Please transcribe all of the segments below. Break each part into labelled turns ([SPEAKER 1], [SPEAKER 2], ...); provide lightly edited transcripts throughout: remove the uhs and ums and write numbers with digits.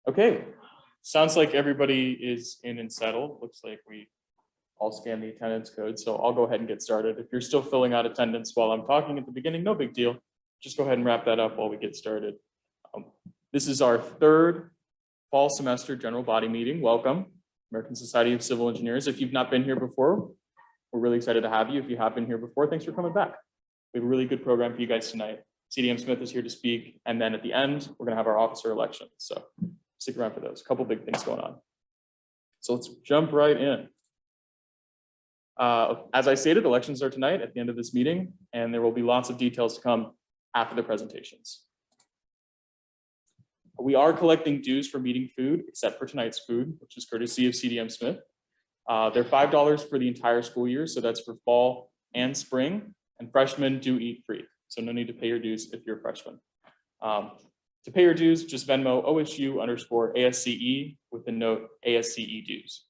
[SPEAKER 1] Okay, sounds like everybody is in and settled. Looks like we all scanned the attendance code, so I'll go ahead and get started. If you're still filling out attendance while I'm talking at the beginning, no big deal. Just go ahead and wrap that up while we get started. This is our third fall semester general body meeting. Welcome, American Society of Civil Engineers. If you've not been here before, we're really excited to have you. If you have been here before, thanks for coming back. We have a really good program for you guys tonight. CDM Smith is here to speak, and then at the end, we're gonna have our officer elections. So stick around for those. A couple big things going on. So let's jump right in. As I stated, elections are tonight at the end of this meeting, and there will be lots of details to come after the presentations. We are collecting dues for meeting food, except for tonight's food, which is courtesy of CDM Smith. They're $5 for the entire school year, so that's for fall and spring, and freshmen do eat free, so no need to pay your dues if you're a freshman. To pay your dues, just Venmo OSU_ASCE with the note ASCE dues.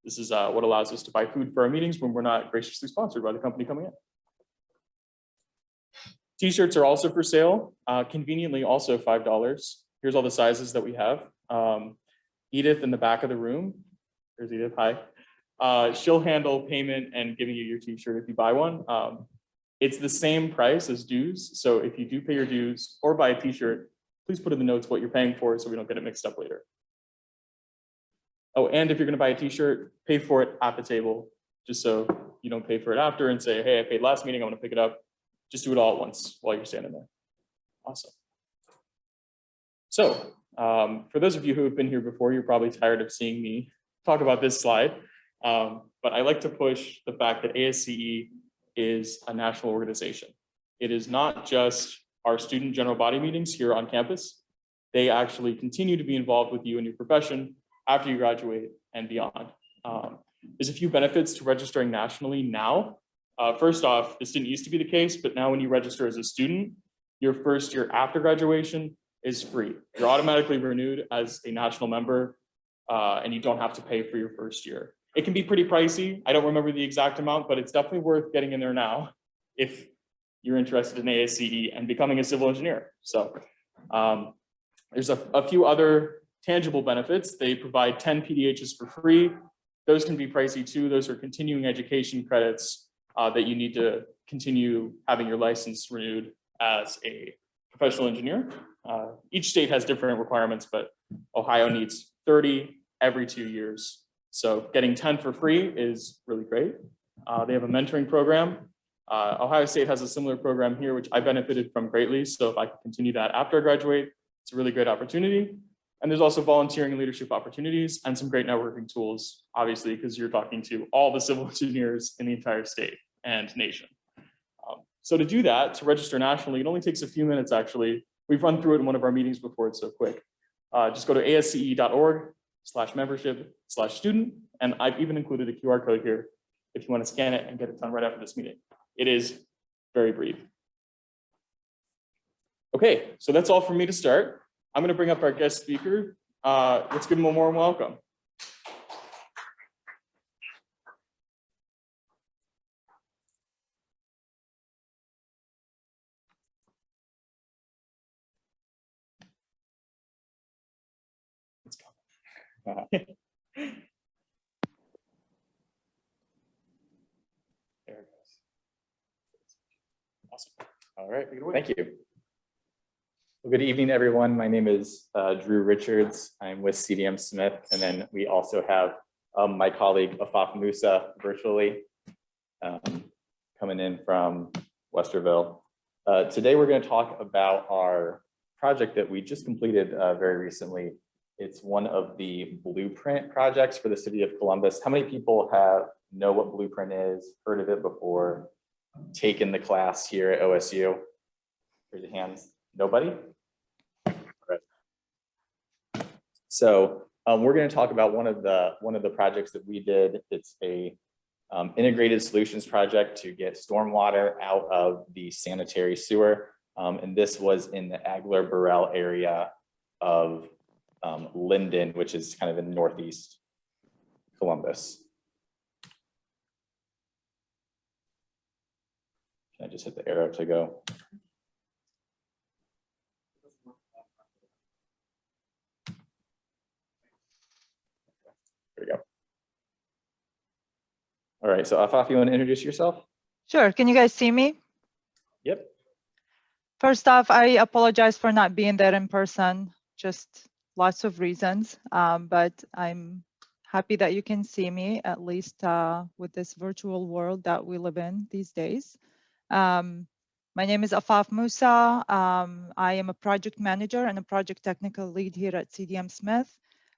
[SPEAKER 1] This is what allows us to buy food for our meetings when we're not graciously sponsored by the company coming in. T-shirts are also for sale, conveniently also $5. Here's all the sizes that we have. Edith in the back of the room, there's Edith, hi. She'll handle payment and giving you your t-shirt if you buy one. It's the same price as dues, so if you do pay your dues or buy a t-shirt, please put in the notes what you're paying for so we don't get it mixed up later. Oh, and if you're gonna buy a t-shirt, pay for it at the table, just so you don't pay for it after and say, hey, I paid last meeting, I'm gonna pick it up. Just do it all at once while you're standing there. Awesome. So for those of you who have been here before, you're probably tired of seeing me talk about this slide, but I like to push the fact that ASCE is a national organization. It is not just our student general body meetings here on campus. They actually continue to be involved with you in your profession after you graduate and beyond. There's a few benefits to registering nationally now. First off, this didn't used to be the case, but now when you register as a student, your first year after graduation is free. You're automatically renewed as a national member, and you don't have to pay for your first year. It can be pretty pricey. I don't remember the exact amount, but it's definitely worth getting in there now if you're interested in ASCE and becoming a civil engineer. So there's a few other tangible benefits. They provide 10 PDHs for free. Those can be pricey too. Those are continuing education credits that you need to continue having your license renewed as a professional engineer. Each state has different requirements, but Ohio needs 30 every 2 years. So getting 10 for free is really great. They have a mentoring program. Ohio State has a similar program here, which I benefited from greatly. So if I can continue that after I graduate, it's a really great opportunity. And there's also volunteering and leadership opportunities and some great networking tools, obviously, because you're talking to all the civil engineers in the entire state and nation. So to do that, to register nationally, it only takes a few minutes, actually. We've run through it in one of our meetings before, it's so quick. Just go to asce.org/membership/student. And I've even included a QR code here if you want to scan it and get it done right after this meeting. It is very brief. Okay, so that's all from me to start. I'm going to bring up our guest speaker. Let's give him a warm welcome. Let's go. There it goes. Awesome. All right, thank you.
[SPEAKER 2] Well, good evening, everyone. My name is Drew Richards. I'm with CDM Smith, and then we also have my colleague Afaf Musa virtually coming in from Westerville. Today, we're going to talk about our project that we just completed very recently. It's one of the blueprint projects for the city of Columbus. How many people know what blueprint is, heard of it before, taken the class here at OSU? Raise your hands. Nobody? All right. So we're going to talk about one of the projects that we did. It's a integrated solutions project to get stormwater out of the sanitary sewer. And this was in the Agler-Burrell area of Linden, which is kind of in northeast Columbus. Can I just hit the arrow to go? There we go. All right, so Afaf, you want to introduce yourself?
[SPEAKER 3] Sure. Can you guys see me?
[SPEAKER 2] Yep.
[SPEAKER 3] First off, I apologize for not being there in person, just lots of reasons, but I'm happy that you can see me, at least with this virtual world that we live in these days. My name is Afaf Musa. I am a project manager and a project technical lead here at CDM Smith.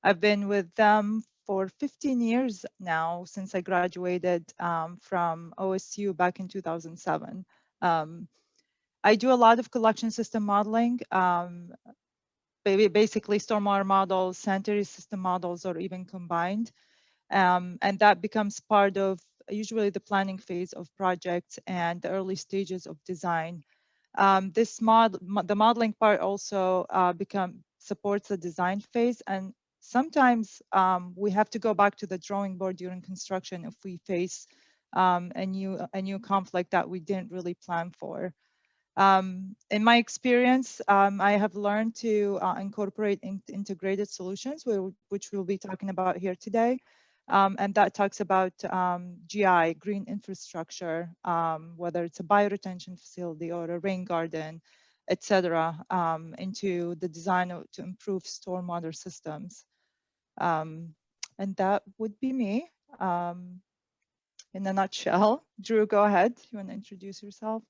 [SPEAKER 3] I've been with them for 15 years now, since I graduated from OSU back in 2007. I do a lot of collection system modeling, basically stormwater models, sanitary system models, or even combined. And that becomes part of usually the planning phase of projects and the early stages of design. The modeling part also supports the design phase, and sometimes we have to go back to the drawing board during construction if we face a new conflict that we didn't really plan for. In my experience, I have learned to incorporate integrated solutions, which we'll be talking about here today. And that talks about GI, green infrastructure, whether it's a bioretention facility or a rain garden, etc., into the design to improve stormwater systems. And that would be me in a nutshell. Drew, go ahead. You want to introduce yourself?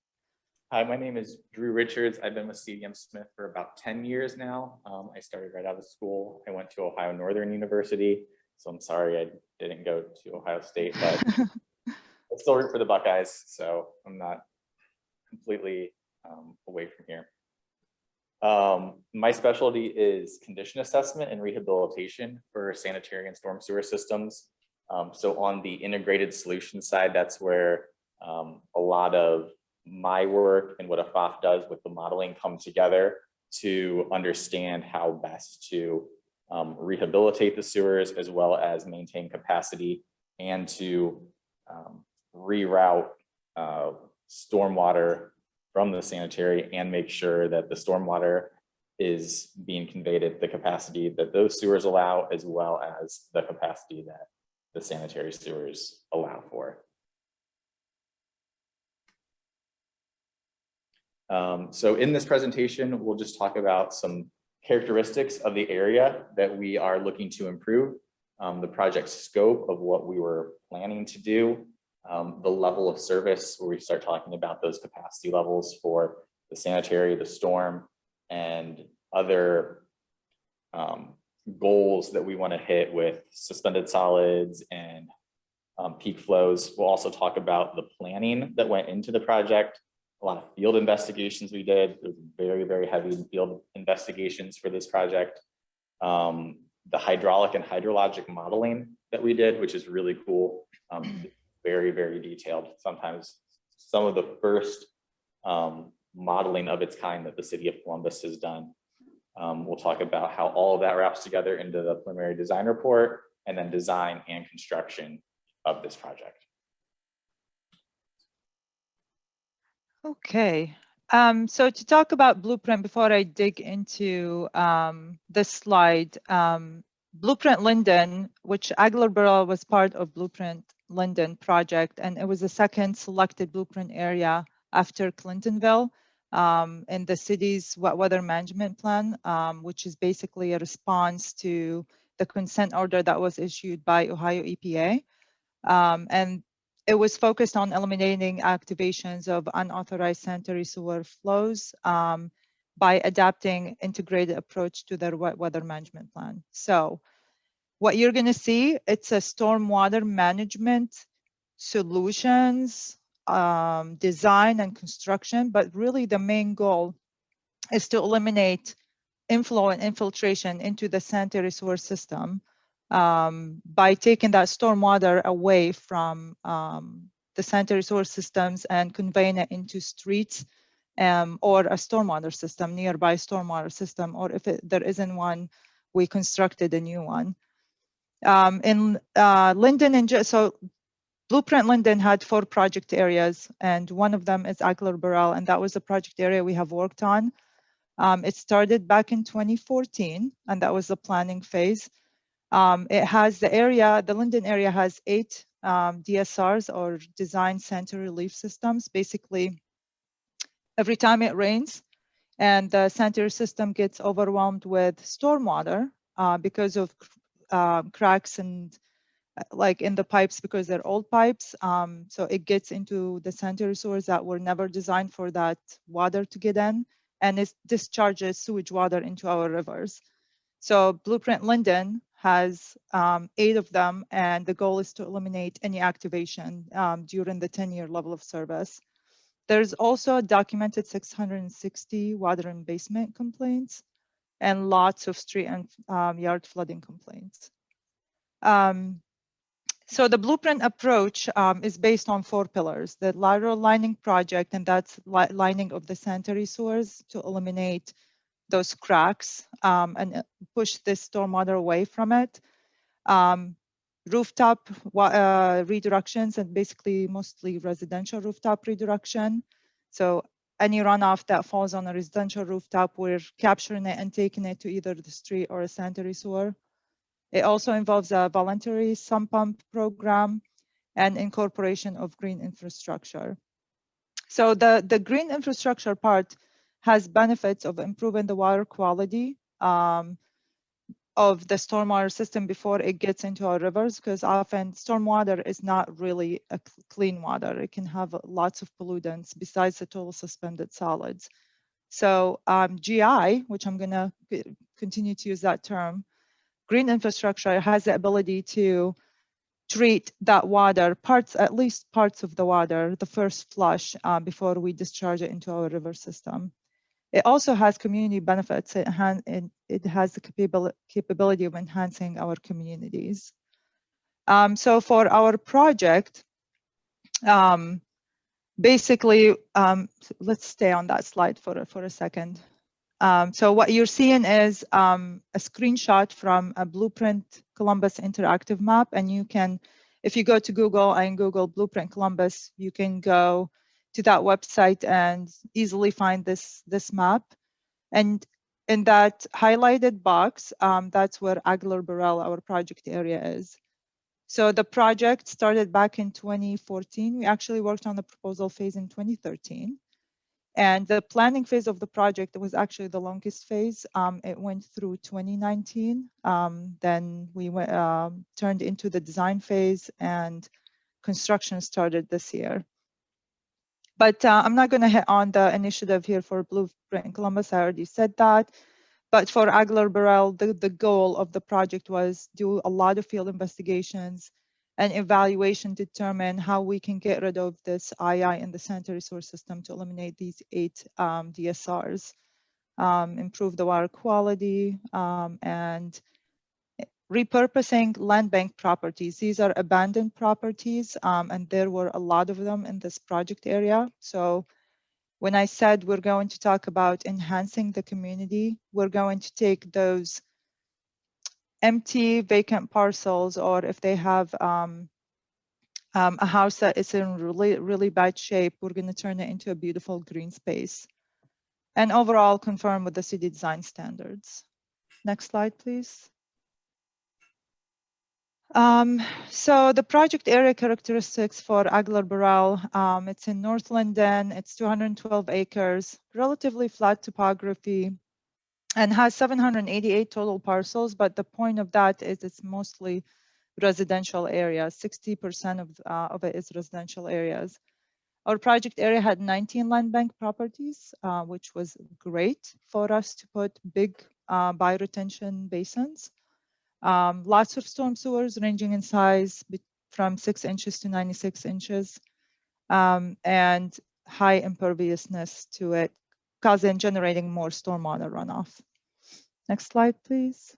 [SPEAKER 2] Hi, my name is Drew Richards. I've been with CDM Smith for about 10 years now. I started right out of school. I went to Ohio Northern University, so I'm sorry I didn't go to Ohio State, but I still root for the Buckeyes, so I'm not completely away from here. My specialty is condition assessment and rehabilitation for sanitary and storm sewer systems. So on the integrated solution side, that's where a lot of my work and what Afaf does with the modeling come together to understand how best to rehabilitate the sewers as well as maintain capacity and to reroute stormwater from the sanitary and make sure that the stormwater is being conveyed at the capacity that those sewers allow as well as the capacity that the sanitary sewers allow for. So in this presentation, we'll just talk about some characteristics of the area that we are looking to improve, the project scope of what we were planning to do, the level of service where we start talking about those capacity levels for the sanitary, the storm, and other goals that we want to hit with suspended solids and peak flows. We'll also talk about the planning that went into the project, a lot of field investigations we did. It was very, very heavy field investigations for this project. The hydraulic and hydrologic modeling that we did, which is really cool. Very, very detailed. Sometimes some of the first modeling of its kind that the city of Columbus has done. We'll talk about how all of that wraps together into the preliminary design report and then design and construction of this project.
[SPEAKER 3] Okay, so to talk about Blueprint, before I dig into this slide, Blueprint Linden, which Agler-Burrell was part of Blueprint Linden project, and it was the second selected Blueprint area after Clintonville in the city's wet weather management plan, which is basically a response to the consent order that was issued by Ohio EPA. And it was focused on eliminating activations of unauthorized sanitary sewer flows by adapting integrated approach to their wet weather management plan. So what you're going to see, it's a stormwater management solutions, design and construction, but really the main goal is to eliminate inflow and infiltration into the sanitary sewer system by taking that stormwater away from the sanitary sewer systems and conveying it into streets or a stormwater system, nearby stormwater system, or if there isn't one, we constructed a new one. In Linden, and so Blueprint Linden had 4 project areas, and one of them is Agler-Burrell, and that was a project area we have worked on. It started back in 2014, and that was the planning phase. It has the Linden area has 8 DSRs, or design center relief systems. Basically, every time it rains and the center system gets overwhelmed with stormwater because of cracks and like in the pipes, because they're old pipes. So it gets into the sanitary sewers that were never designed for that water to get in, and it discharges sewage water into our rivers. So Blueprint Linden has 8 of them, and the goal is to eliminate any activation during the 10-year level of service. There's also documented 660 water and basement complaints and lots of street and yard flooding complaints. So the blueprint approach is based on 4 pillars: the lateral lining project, and that's lining of the sanitary sewers to eliminate those cracks and push this stormwater away from it. Rooftop redirections, and basically mostly residential rooftop redirection. So any runoff that falls on a residential rooftop, we're capturing it and taking it to either the street or a sanitary sewer. It also involves a voluntary sump pump program and incorporation of green infrastructure. So the green infrastructure part has benefits of improving the water quality of the stormwater system before it gets into our rivers, because often stormwater is not really a clean water. It can have lots of pollutants besides the total suspended solids. So GI, which I'm going to continue to use that term, green infrastructure has the ability to treat that water, at least parts of the water, the first flush before we discharge it into our river system. It also has community benefits. It has the capability of enhancing our communities. So for our project, basically, let's stay on that slide for a second. So what you're seeing is a screenshot from a Blueprint Columbus interactive map, and you can, if you go to Google and Google Blueprint Columbus, you can go to that website and easily find this map. And in that highlighted box, that's where Aguilar Burrell, our project area, is. So the project started back in 2014. We actually worked on the proposal phase in 2013. And the planning phase of the project was actually the longest phase. It went through 2019. Then we turned into the design phase, and construction started this year. But I'm not going to hit on the initiative here for Blueprint Columbus. I already said that. But for Aguilar Burrell, the goal of the project was do a lot of field investigations and evaluation, determine how we can get rid of this II in the sanitary sewer system to eliminate these 8 DSRs, improve the water quality, and repurposing land bank properties. These are abandoned properties, and there were a lot of them in this project area. So when I said we're going to talk about enhancing the community, we're going to take those empty vacant parcels, or if they have a house that is in really bad shape, we're going to turn it into a beautiful green space and overall conform with the city design standards. Next slide, please. So the project area characteristics for Aguilar Burrell, it's in North Linden, it's 212 acres, relatively flat topography, and has 788 total parcels, but the point of that is it's mostly residential areas. 60% of it is residential areas. Our project area had 19 land bank properties, which was great for us to put big bioretention basins. Lots of storm sewers ranging in size from 6 inches to 96 inches, and high imperviousness to it, causing generating more stormwater runoff. Next slide, please.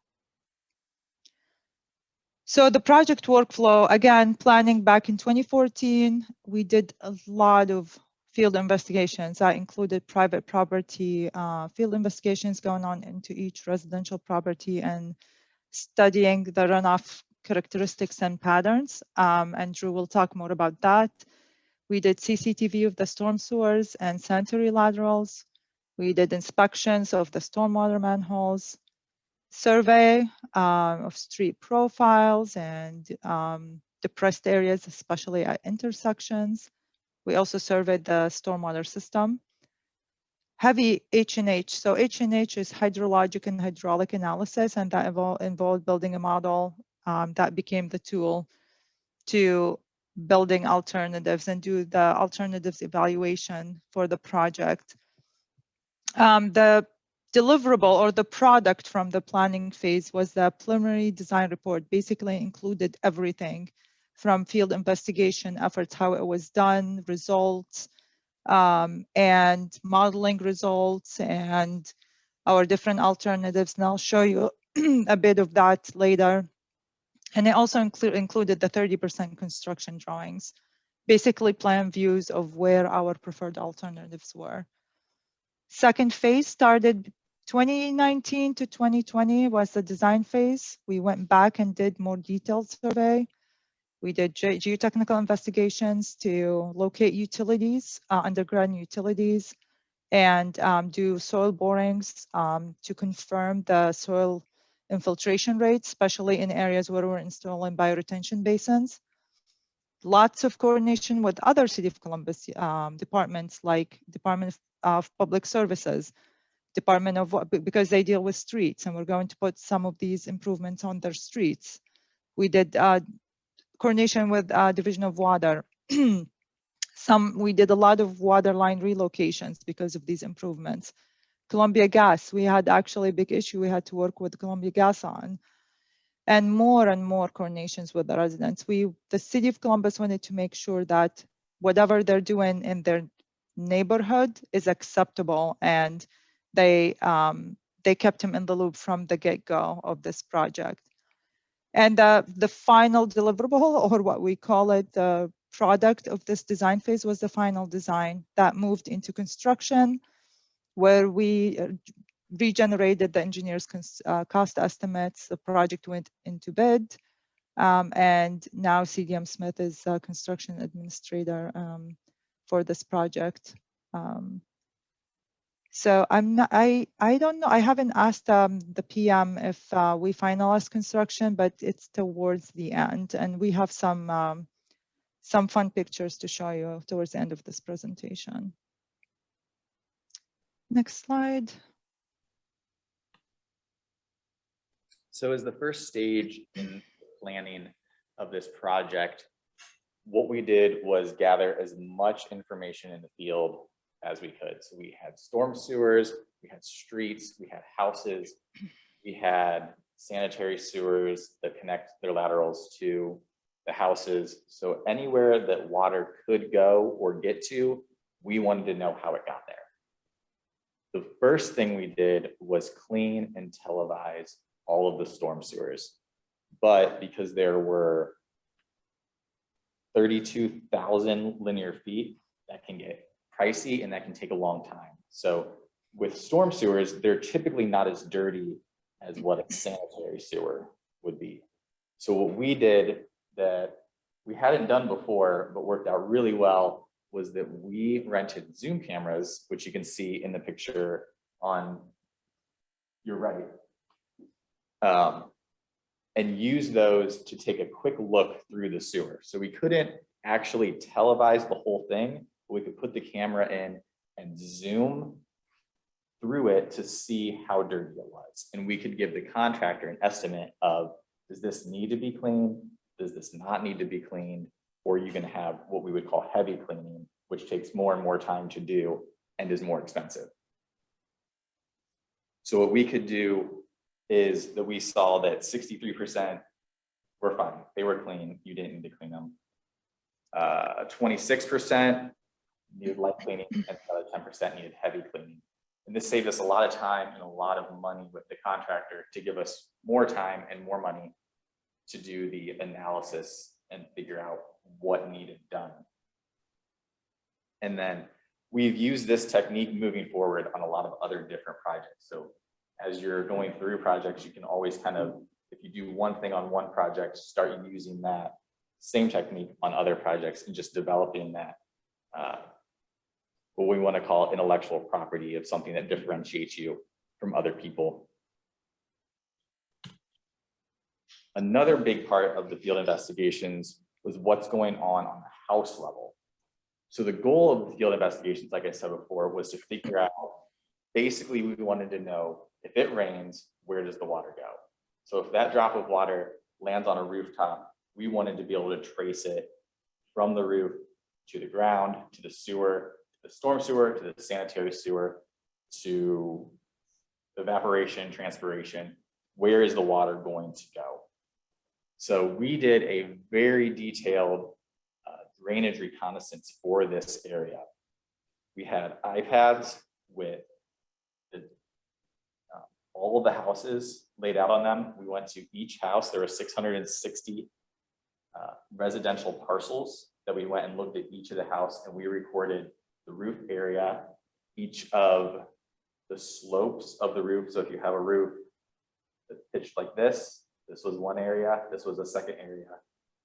[SPEAKER 3] So the project workflow, again, planning back in 2014, we did a lot of field investigations that included private property, field investigations going on into each residential property and studying the runoff characteristics and patterns. And Drew will talk more about that. We did CCTV of the storm sewers and sanitary laterals. We did inspections of the stormwater manholes, survey of street profiles and depressed areas, especially at intersections. We also surveyed the stormwater system. Heavy H&H. So H&H is hydrologic and hydraulic analysis, and that involved building a model that became the tool to building alternatives and do the alternatives evaluation for the project. The deliverable or the product from the planning phase was the preliminary design report. Basically included everything from field investigation efforts, how it was done, results, and modeling results and our different alternatives. And I'll show you a bit of that later. And it also included the 30% construction drawings, basically plan views of where our preferred alternatives were. Second phase started 2019 to 2020 was the design phase. We went back and did more detailed survey. We did geotechnical investigations to locate utilities, underground utilities, and do soil borings to confirm the soil infiltration rates, especially in areas where we're installing bioretention basins. Lots of coordination with other City of Columbus departments like Department of Public Services, Department of, because they deal with streets and we're going to put some of these improvements on their streets. We did coordination with Division of Water. We did a lot of water line relocations because of these improvements. Columbia Gas, we had actually a big issue we had to work with Columbia Gas on. And more coordinations with the residents. The City of Columbus wanted to make sure that whatever they're doing in their neighborhood is acceptable, and they kept him in the loop from the get-go of this project. And the final deliverable, or what we call it, the product of this design phase, was the final design that moved into construction, where we regenerated the engineer's cost estimates. The project went into bid, and now CDM Smith is a construction administrator for this project. So I don't know. I haven't asked the PM if we finalize construction, but it's towards the end, and we have some fun pictures to show you towards the end of this presentation. Next slide.
[SPEAKER 2] So as the first stage in planning of this project, what we did was gather as much information in the field as we could. So we had storm sewers, we had streets, we had houses, we had sanitary sewers that connect their laterals to the houses. So anywhere that water could go or get to, we wanted to know how it got there. The first thing we did was clean and televise all of the storm sewers. But because there were 32,000 linear feet, that can get pricey and that can take a long time. So with storm sewers, they're typically not as dirty as what a sanitary sewer would be. So what we did that we hadn't done before, but worked out really well, was that we rented Zoom cameras, which you can see in the picture on your right, and use those to take a quick look through the sewer. So we couldn't actually televise the whole thing, but we could put the camera in and zoom through it to see how dirty it was. And we could give the contractor an estimate of, does this need to be cleaned? Does this not need to be cleaned? Or you can have what we would call heavy cleaning, which takes more and more time to do and is more expensive. So what we could do is that we saw that 63% were fine. They were clean. You didn't need to clean them. 26% needed light cleaning, and another 10% needed heavy cleaning. And this saved us a lot of time and a lot of money with the contractor to give us more time and more money to do the analysis and figure out what needed done. And then we've used this technique moving forward on a lot of other different projects. So as you're going through projects, you can always kind of, if you do one thing on one project, start using that same technique on other projects and just developing that, what we want to call intellectual property of something that differentiates you from other people. Another big part of the field investigations was what's going on the house level. So the goal of the field investigations, like I said before, was to figure out, basically we wanted to know if it rains, where does the water go? So if that drop of water lands on a rooftop, we wanted to be able to trace it from the roof to the ground, to the sewer, to the storm sewer, to the sanitary sewer, to evaporation, transpiration. Where is the water going to go? So we did a very detailed drainage reconnaissance for this area. We had iPads with all of the houses laid out on them. We went to each house. There were 660 residential parcels that we went and looked at each of the house, and we recorded the roof area, each of the slopes of the roof. So if you have a roof that's pitched like this was one area, this was a second area,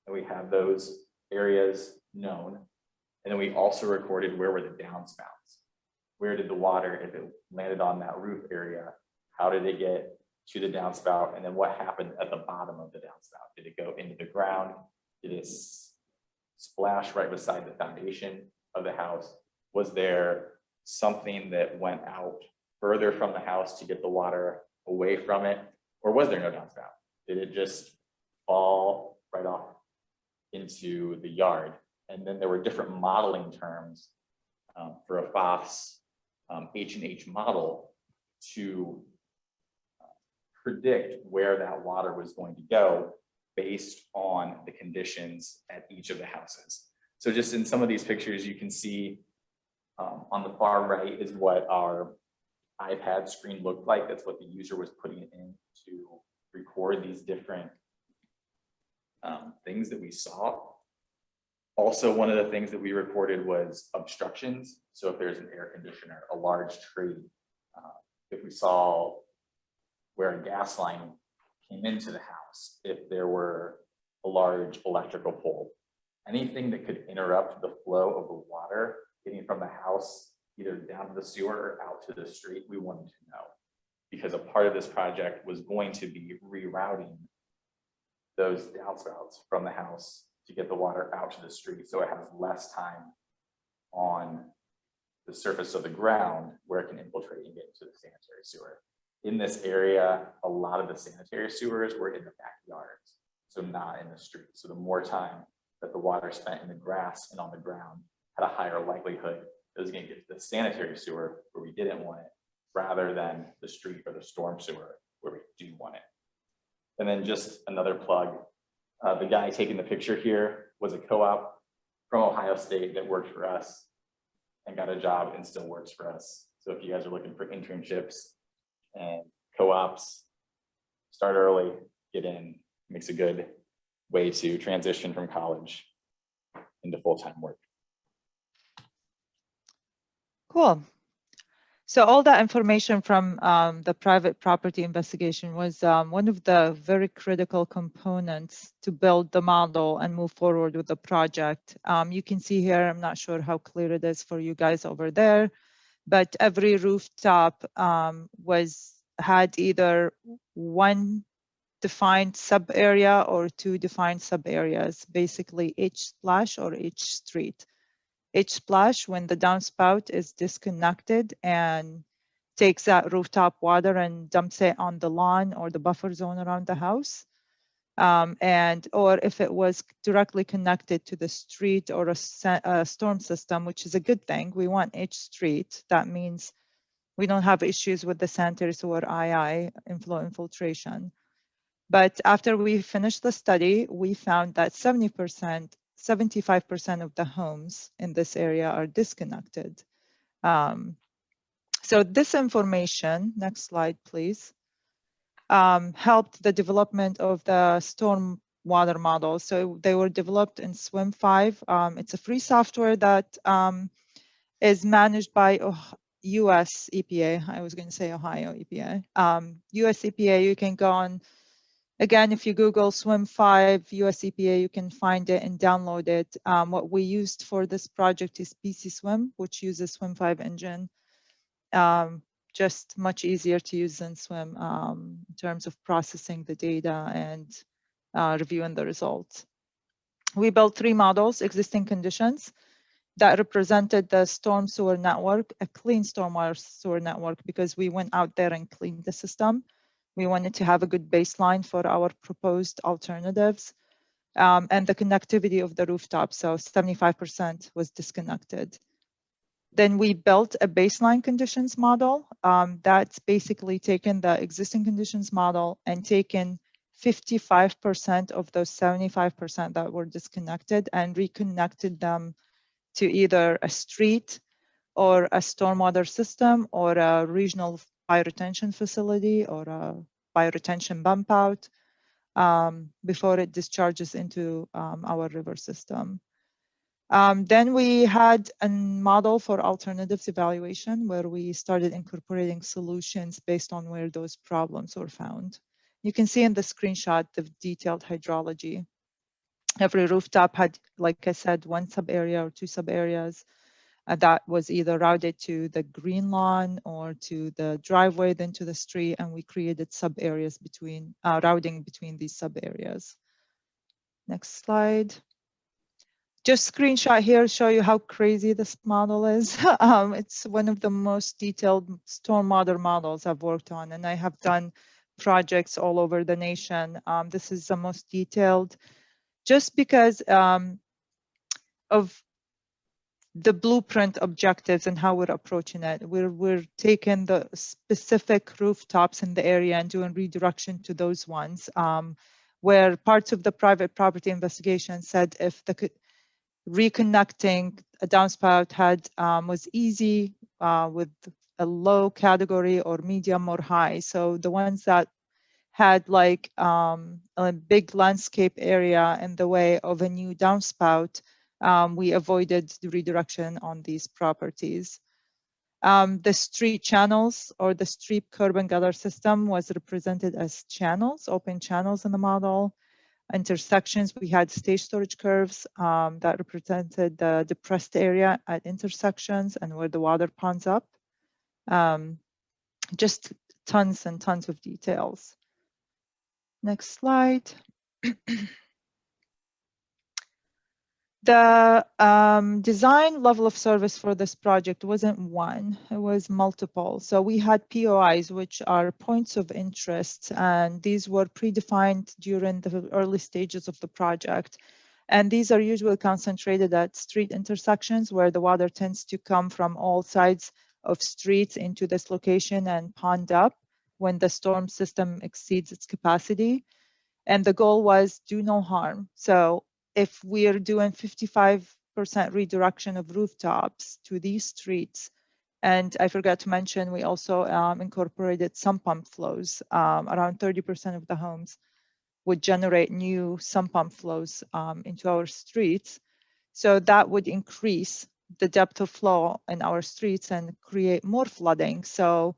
[SPEAKER 2] and we have those areas known. And then we also recorded where were the downspouts. Where did the water, if it landed on that roof area, how did it get to the downspout? And then what happened at the bottom of the downspout? Did it go into the ground? Did it splash right beside the foundation of the house? Was there something that went out further from the house to get the water away from it? Or was there no downspout? Did it just fall right off into the yard? And then there were different modeling terms for a FOSS H&H model to predict where that water was going to go based on the conditions at each of the houses. So just in some of these pictures, you can see on the far right is what our iPad screen looked like. That's what the user was putting in to record these different things that we saw. Also, one of the things that we recorded was obstructions. So if there's an air conditioner, a large tree, if we saw where a gas line came into the house, if there were a large electrical pole, anything that could interrupt the flow of the water getting from the house, either down to the sewer or out to the street, we wanted to know. Because a part of this project was going to be rerouting those downspouts from the house to get the water out to the street, so it has less time on the surface of the ground where it can infiltrate and get into the sanitary sewer. In this area, a lot of the sanitary sewers were in the backyards, so not in the street. So the more time that the water spent in the grass and on the ground had a higher likelihood it was going to get to the sanitary sewer where we didn't want it, rather than the street or the storm sewer where we do want it. And then just another plug, the guy taking the picture here was a co-op from Ohio State that worked for us and got a job and still works for us. So if you guys are looking for internships and co-ops, start early, get in, makes a good way to transition from college into full-time work.
[SPEAKER 3] Cool. So all that information from the private property investigation was one of the very critical components to build the model and move forward with the project. You can see here, I'm not sure how clear it is for you guys over there, but every rooftop had either one defined sub area or two defined sub areas, basically H splash or H street. H splash when the downspout is disconnected and takes that rooftop water and dumps it on the lawn or the buffer zone around the house. Or if it was directly connected to the street or a storm system, which is a good thing. We want H street. That means we don't have issues with the sanitary sewer II inflow infiltration. But after we finished the study, we found that 75% of the homes in this area are disconnected. So this information, next slide, please, helped the development of the storm water model. So they were developed in SWIM 5. It's a free software that is managed by US EPA. I was going to say Ohio EPA. US EPA, you can go on. Again, if you Google SWIM 5 US EPA, you can find it and download it. What we used for this project is PC Swim, which uses SWIM 5 engine. Just much easier to use than SWIM in terms of processing the data and reviewing the results. We built 3 models, existing conditions, that represented the storm sewer network, a clean stormwater sewer network, because we went out there and cleaned the system. We wanted to have a good baseline for our proposed alternatives, and the connectivity of the rooftop. So 75% was disconnected. Then we built a baseline conditions model that's basically taken the existing conditions model and taken 55% of those 75% that were disconnected and reconnected them to either a street or a stormwater system or a regional bioretention facility or a bioretention bump out before it discharges into our river system. Then we had a model for alternatives evaluation where we started incorporating solutions based on where those problems were found. You can see in the screenshot the detailed hydrology. Every rooftop had, like I said, 1 sub area or 2 sub areas that was either routed to the green lawn or to the driveway, then to the street, and we created sub areas between routing between these sub areas. Next slide. Just screenshot here, show you how crazy this model is. It's one of the most detailed stormwater models I've worked on, and I have done projects all over the nation. This is the most detailed, just because of the blueprint objectives and how we're approaching it. We're taking the specific rooftops in the area and doing redirection to those ones, where parts of the private property investigation said if the reconnecting a downspout had was easy with a low category or medium or high. So the ones that had like a big landscape area in the way of a new downspout, we avoided the redirection on these properties. The street channels or the street curb and gutter system was represented as channels, open channels in the model. Intersections, we had stage storage curves that represented the depressed area at intersections and where the water ponds up. Just tons and tons of details. Next slide. The design level of service for this project wasn't one, it was multiple. So we had POIs, which are points of interest, and these were predefined during the early stages of the project. And these are usually concentrated at street intersections where the water tends to come from all sides of streets into this location and pond up when the storm system exceeds its capacity. And the goal was do no harm. So if we're doing 55% redirection of rooftops to these streets, and I forgot to mention, we also incorporated sump pump flows. Around 30% of the homes would generate new sump pump flows into our streets. So that would increase the depth of flow in our streets and create more flooding. So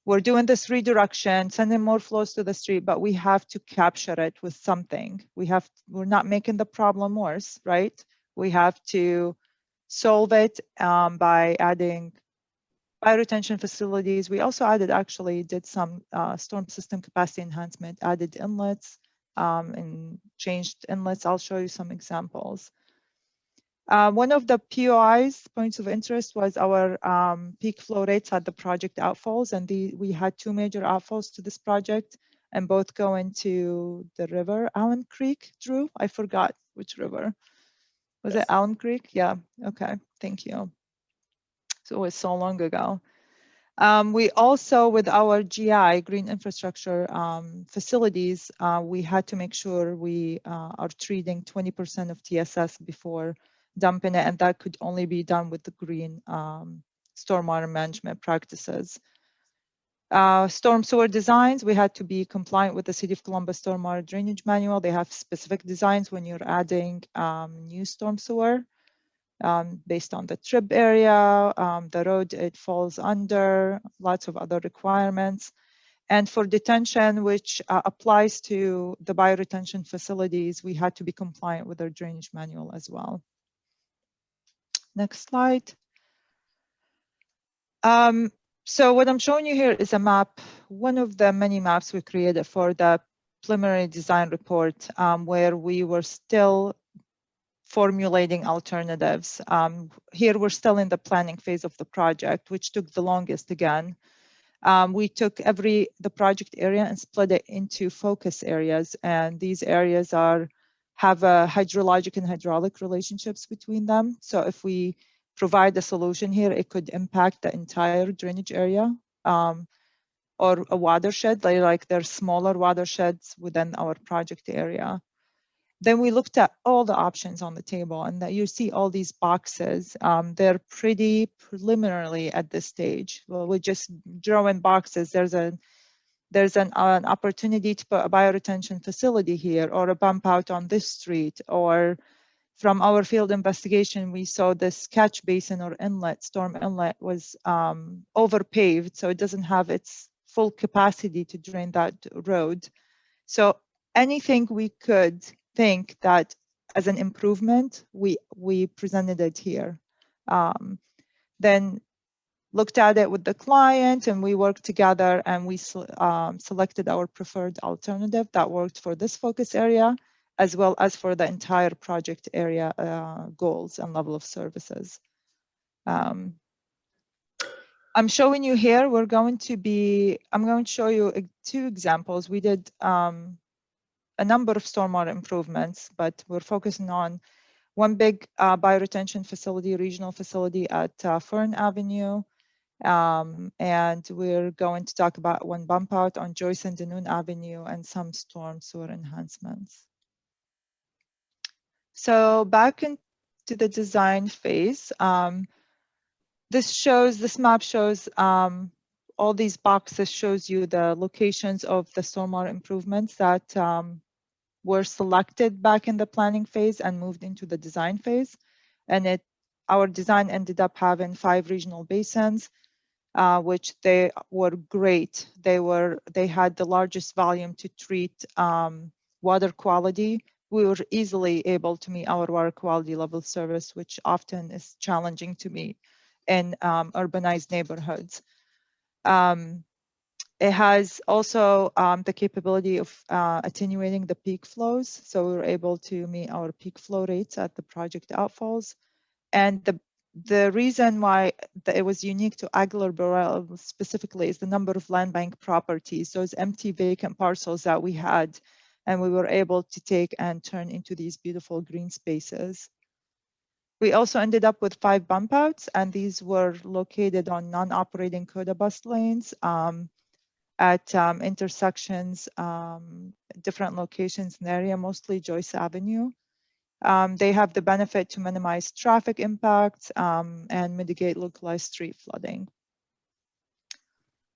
[SPEAKER 3] we're doing this redirection, sending more flows to the street, but we have to capture it with something. We're not making the problem worse, right? We have to solve it by adding bioretention facilities. We also did some storm system capacity enhancement, added inlets and changed inlets. I'll show you some examples. One of the POIs, points of interest, was our peak flow rates at the project outfalls. And we had 2 major outfalls to this project, and both go into the river, Allen Creek. Drew, I forgot which river. Was it Allen Creek? Yeah, okay, thank you. So it was so long ago. We also, with our GI, green infrastructure facilities, we had to make sure we are treating 20% of TSS before dumping it, and that could only be done with the green stormwater management practices. Storm sewer designs, we had to be compliant with the City of Columbus Stormwater Drainage Manual. They have specific designs when you're adding new storm sewer based on the trip area, the road it falls under, lots of other requirements. And for detention, which applies to the bioretention facilities, we had to be compliant with our drainage manual as well. Next slide. So what I'm showing you here is a map, one of the many maps we created for the preliminary design report where we were still formulating alternatives. Here we're still in the planning phase of the project, which took the longest again. We took the project area and split it into focus areas, and these areas have a hydrologic and hydraulic relationships between them. So if we provide a solution here, it could impact the entire drainage area or a watershed, like there's smaller watersheds within our project area. Then we looked at all the options on the table, and that you see all these boxes. They're pretty preliminarily at this stage. Well, we just draw in boxes. There's an opportunity to put a bioretention facility here, or a bump out on this street, or from our field investigation, we saw this catch basin or inlet, storm inlet, was overpaved, so it doesn't have its full capacity to drain that road. So anything we could think that as an improvement, we presented it here. Then looked at it with the client, and we worked together, and we selected our preferred alternative that worked for this focus area, as well as for the entire project area goals and level of services. I'm showing you here, I'm going to show you 2 examples. We did a number of stormwater improvements, but we're focusing on one big bioretention facility, regional facility at Fern Avenue. And we're going to talk about one bump out on Joyce and Danoon Avenue and some storm sewer enhancements. So back into the design phase, this map shows all these boxes shows you the locations of the stormwater improvements that were selected back in the planning phase and moved into the design phase. And our design ended up having 5 regional basins, which they were great. They had the largest volume to treat water quality. We were easily able to meet our water quality level service, which often is challenging to meet in urbanized neighborhoods. It has also the capability of attenuating the peak flows. So we were able to meet our peak flow rates at the project outfalls. And the reason why it was unique to Aguilar Burrell specifically is the number of land bank properties, those empty vacant parcels that we had, and we were able to take and turn into these beautiful green spaces. We also ended up with 5 bump outs, and these were located on non-operating CODA bus lanes at intersections, different locations in the area, mostly Joyce Avenue. They have the benefit to minimize traffic impacts and mitigate localized street flooding.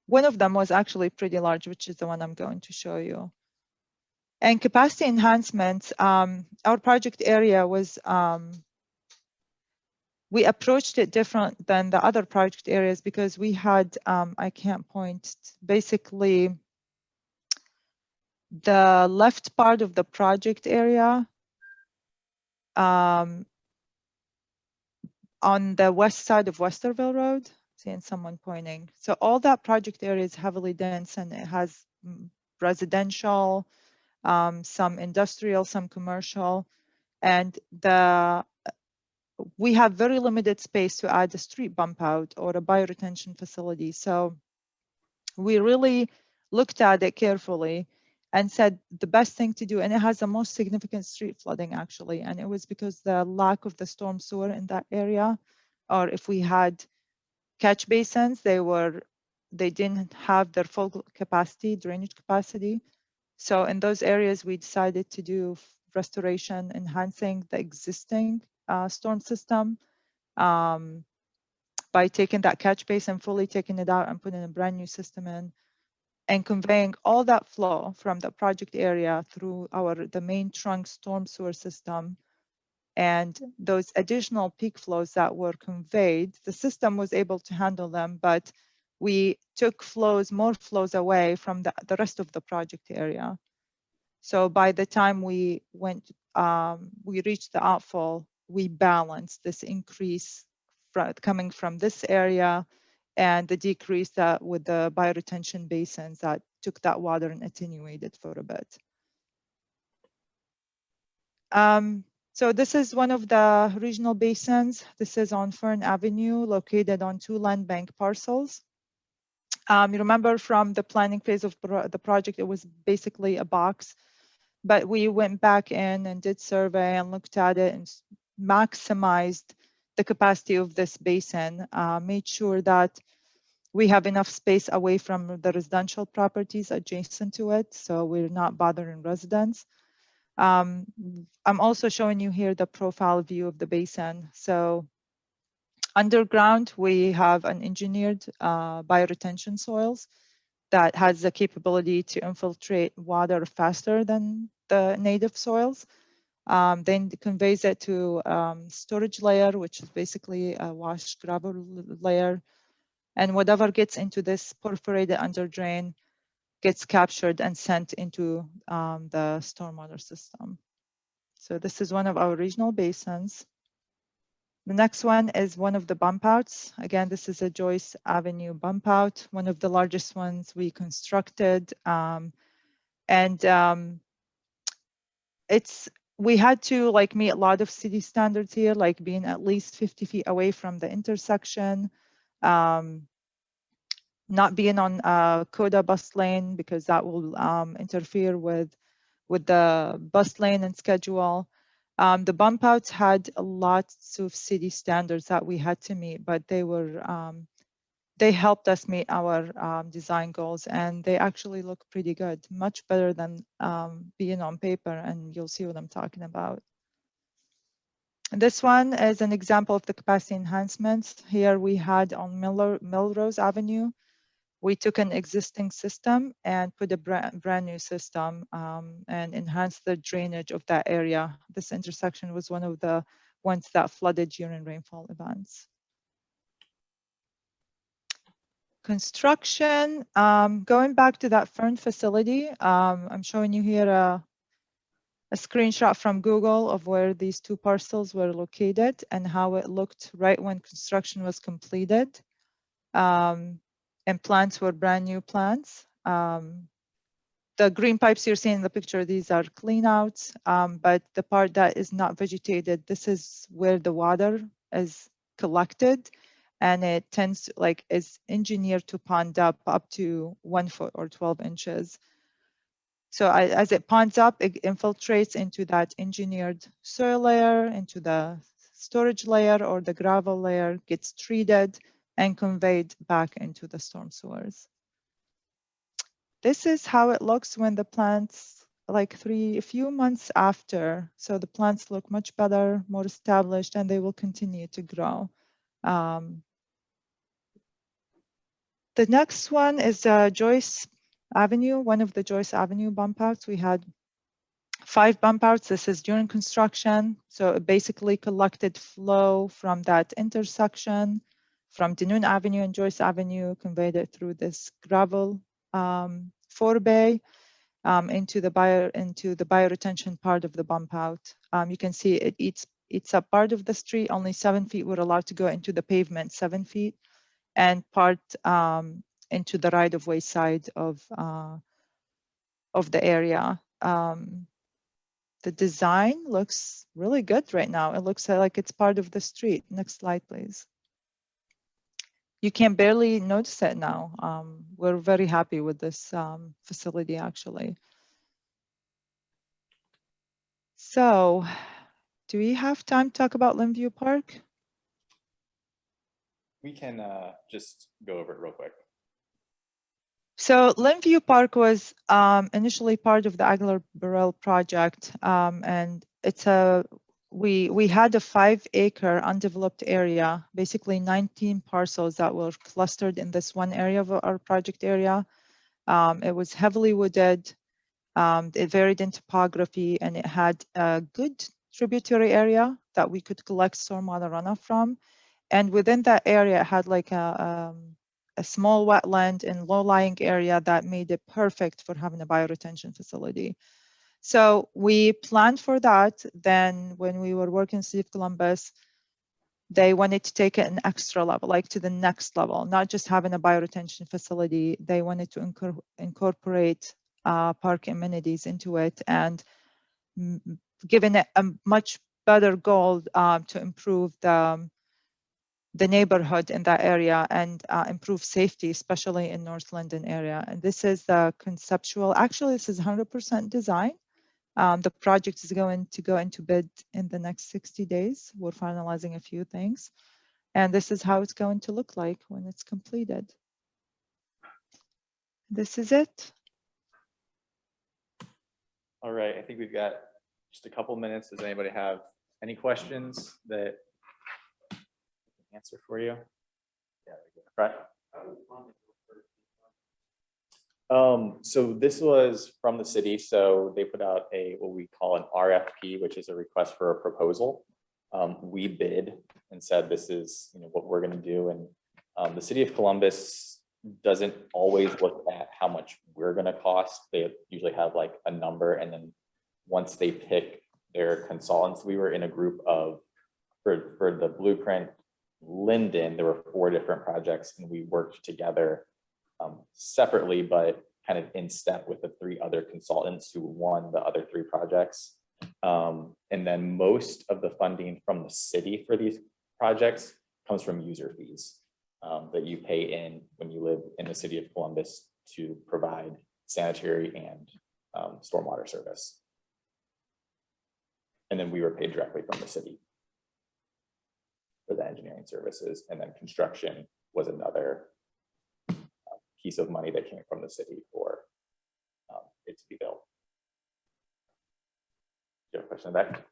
[SPEAKER 3] One of them was actually pretty large, which is the one I'm going to show you. And capacity enhancements, our project area was, we approached it different than the other project areas because we had, I can't point, basically the left part of the project area on the west side of Westerville Road, seeing someone pointing. So all that project area is heavily dense, and it has residential, some industrial, some commercial, and we have very limited space to add a street bump out or a bioretention facility. So we really looked at it carefully and said the best thing to do, and it has the most significant street flooding actually, and it was because the lack of the storm sewer in that area, or if we had catch basins, they didn't have their full capacity, drainage capacity. So in those areas, we decided to do restoration, enhancing the existing storm system by taking that catch basin, fully taking it out and putting a brand new system in, and conveying all that flow from the project area through the main trunk storm sewer system. And those additional peak flows that were conveyed, the system was able to handle them, but we took more flows away from the rest of the project area. So by the time we reached the outfall, we balanced this increase coming from this area and the decrease with the bioretention basins that took that water and attenuated for a bit. So this is one of the regional basins. This is on Fern Avenue, located on 2 land bank parcels. You remember from the planning phase of the project, it was basically a box, but we went back in and did survey and looked at it and maximized the capacity of this basin, made sure that we have enough space away from the residential properties adjacent to it, so we're not bothering residents. I'm also showing you here the profile view of the basin. So underground, we have an engineered bioretention soils that has the capability to infiltrate water faster than the native soils. Then it conveys it to storage layer, which is basically a wash gravel layer. And whatever gets into this perforated under drain gets captured and sent into the stormwater system. So this is one of our regional basins. The next one is one of the bump outs. Again, this is a Joyce Avenue bump out, one of the largest ones we constructed. We had to like meet a lot of city standards here, like being at least 50 feet away from the intersection, not being on a CODA bus lane because that will interfere with the bus lane and schedule. The bump outs had lots of city standards that we had to meet, but they helped us meet our design goals, and they actually look pretty good, much better than being on paper, and you'll see what I'm talking about. And this one is an example of the capacity enhancements. Here we had on Melrose Avenue, we took an existing system and put a brand new system and enhanced the drainage of that area. This intersection was one of the ones that flooded during rainfall events. Construction, going back to that Fern facility, I'm showing you here a screenshot from Google of where these 2 parcels were located and how it looked right when construction was completed. And plants were brand new plants. The green pipes you're seeing in the picture, these are clean outs, but the part that is not vegetated, this is where the water is collected, and it tends to, like, is engineered to pond up to 1 foot or 12 inches. So as it ponds up, it infiltrates into that engineered soil layer, into the storage layer or the gravel layer, gets treated and conveyed back into the storm sewers. This is how it looks when the plants, like a few months after. So the plants look much better, more established, and they will continue to grow. The next one is Joyce Avenue, one of the Joyce Avenue bump outs. We had 5 bump outs. This is during construction. So it basically collected flow from that intersection from Denoon Avenue and Joyce Avenue, conveyed it through this gravel forebay into the bioretention part of the bump out. You can see it eats up part of the street. Only 7 feet were allowed to go into the pavement, 7 feet, and part into the right-of-way side of the area. The design looks really good right now. It looks like it's part of the street. Next slide, please. You can barely notice it now. We're very happy with this facility, actually. So, do we have time to talk about Linview Park?
[SPEAKER 2] We can just go over it real quick.
[SPEAKER 3] So Linview Park was initially part of the Aguilar Burrell project, and we had a 5-acre undeveloped area, basically 19 parcels that were clustered in this one area of our project area. It was heavily wooded. It varied in topography, and it had a good tributary area that we could collect stormwater runoff from. And within that area, it had like a small wetland and low-lying area that made it perfect for having a bioretention facility. So we planned for that. Then when we were working in City of Columbus, they wanted to take it an extra level, like to the next level, not just having a bioretention facility. They wanted to incorporate park amenities into it. And given a much better goal to improve the neighborhood in that area and improve safety, especially in North London area. And this is the conceptual, actually this is 100% design. The project is going to go into bid in the next 60 days. We're finalizing a few things. And this is how it's going to look like when it's completed. This is it.
[SPEAKER 2] All right, I think we've got just a couple minutes. Does anybody have any questions that I can answer for you? Yeah, right. So this was from the city. So they put out what we call an RFP, which is a request for a proposal. We bid and said, this is what we're going to do. And the city of Columbus doesn't always look at how much we're going to cost. They usually have like a number. And then once they pick their consultants, we were in a group of, for the Blueprint Linden, there were 4 different projects and we worked together separately, but kind of in step with the 3 other consultants who won the other 3 projects. And then most of the funding from the city for these projects comes from user fees that you pay in when you live in the city of Columbus to provide sanitary and stormwater service. And then we were paid directly from the city for the engineering services, and then construction was another piece of money that came from the city for it to be built. Do you have a question back?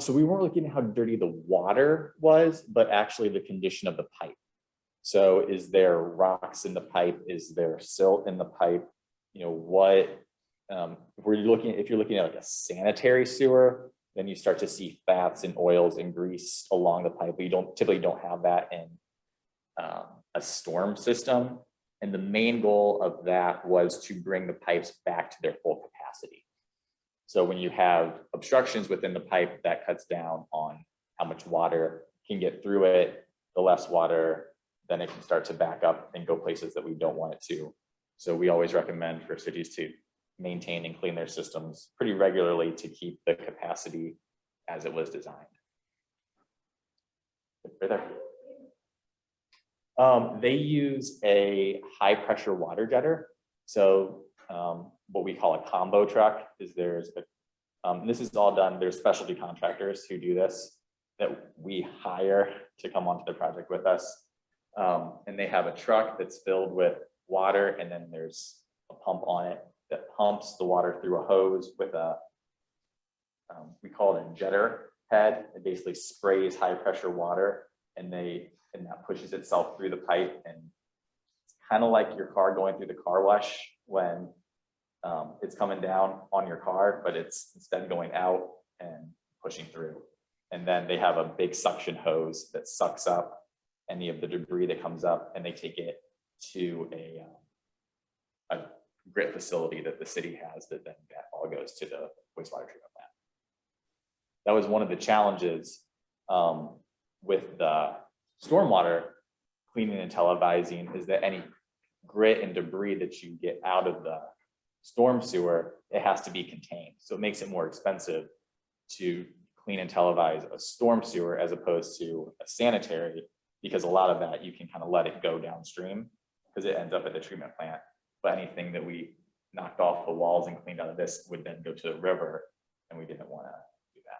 [SPEAKER 2] So we weren't looking at how dirty the water was, but actually the condition of the pipe. So is there rocks in the pipe? Is there silt in the pipe? What if you're looking at like a sanitary sewer, then you start to see fats and oils and grease along the pipe. But you typically don't have that in a storm system. And the main goal of that was to bring the pipes back to their full capacity. So when you have obstructions within the pipe, that cuts down on how much water can get through it. The less water, then it can start to back up and go places that we don't want it to. So we always recommend for cities to maintain and clean their systems pretty regularly to keep the capacity as it was designed. Right there. They use a high pressure water jetter. So what we call a combo truck is this is all done. There's specialty contractors who do this that we hire to come onto the project with us. And they have a truck that's filled with water, and then there's a pump on it that pumps the water through a hose with we call it a jetter head. It basically sprays high pressure water, and that pushes itself through the pipe. And it's kind of like your car going through the car wash when it's coming down on your car, but it's instead going out and pushing through. And then they have a big suction hose that sucks up any of the debris that comes up, and they take it to a grit facility that the city has that then that all goes to the wastewater treatment plant. That was one of the challenges with the stormwater cleaning and televising, is that any grit and debris that you get out of the storm sewer, it has to be contained. So it makes it more expensive to clean and televise a storm sewer as opposed to a sanitary, because a lot of that you can kind of let it go downstream because it ends up at the treatment plant. But anything that we knocked off the walls and cleaned out of this would then go to the river, and we didn't want to do that.